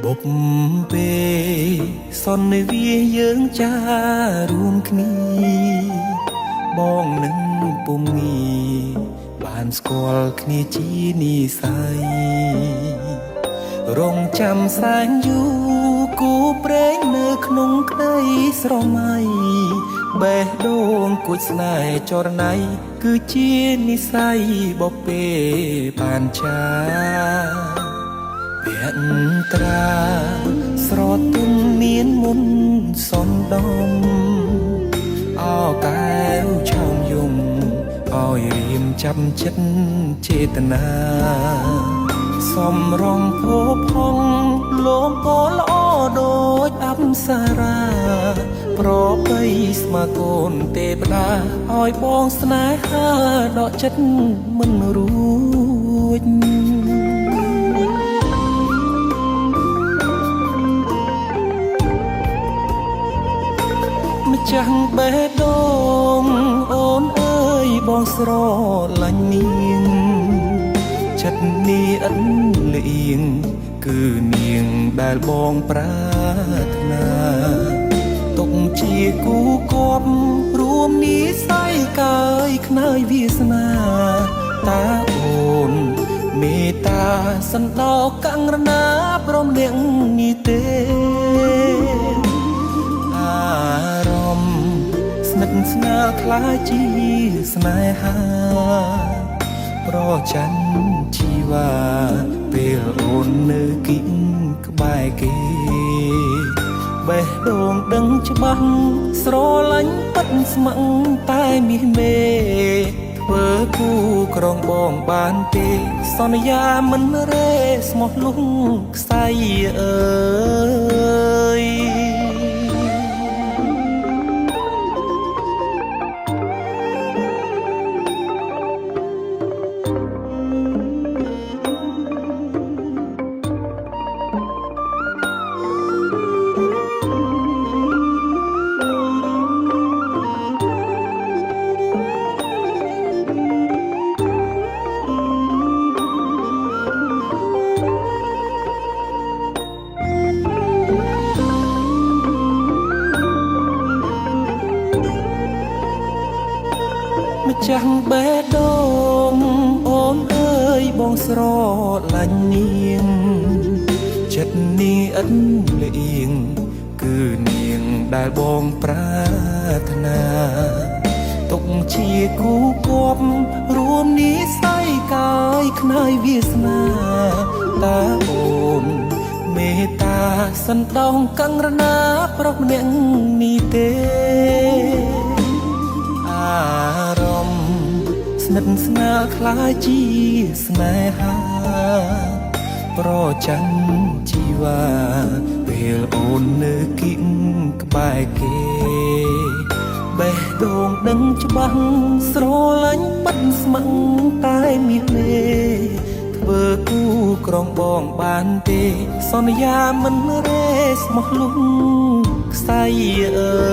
បុកពេលសន្និវាយើងចារួមគ្នាបងនឹងពុំងីបានស្គាល់គ្នាជានិស័យរងចាំសែនយូរគូព្រេងនៅក្នុងក្តីស្រមៃបេះដូងគួចស្នេហ៍ចរណៃគឺជានិស័យបពេបានចាភក្ត្រាស្រទន់មានមុនសនដំអោកែវឆោមយំឲ្យរៀមចាប់ចិត្តចេតនាសំរងភោផងលោមពណ៌ល្អដូចអប្សរាប្របីស្មើកូនទេវតាឲ្យបងស្នេហាដកចិត្តមិនរួចម្ចាស់បេះដូងអូនអើយបងស្រឡាញ់នាងចិត្តនេះឥតលៀងគឺនាងដែលបងប្រាថ្នាទុកជាគូគប់រួមនិស័យកាយខ្នើយវាសនាតាអូនមេត្តាសន្តោកង្រណាព្រមនាងនេះទេអារម្មណ៍ស្និទ្ធស្នាលខ្លាចជាស្នេហាប្រច័ណ្ឌជីវ៉ាពេលអូននៅគិតក្បែរគេបេះដូងដឹងច្បាស់ស្រឡាញ់ពិតស្មឹងតែមាសមេធ្វើគូក្រងបងបានទេសន្យាមិនរេស្មោះលុះខ្សែអើយម្ចាស់បេះដូងអូនអើយបងស្រឡាញ់នាងចិត្តនេះឥតលៀងគឺនាងដែលបងប្រាថ្នាទុកជាគូគប់រួមនិស័យកាយខ្នើយវាសនាតាអូនមេត្តាសន្តោងកង្រណាប្រុសម្នាក់នេះទេអារម្មណ៍ស្និទ្ធស្នាលខ្លាចជាស្នេហាប្រច័ណ្ឌជីវ៉ាពេលអូននៅគិតក្បែរគេបេះដូងដឹងច្បាស់ស្រឡាញ់ពិតស្មឹងតែមាសមេធ្វើគូក្រងបងបានទេសន្យាមិនរេស្មោះលុះខ្សែអើ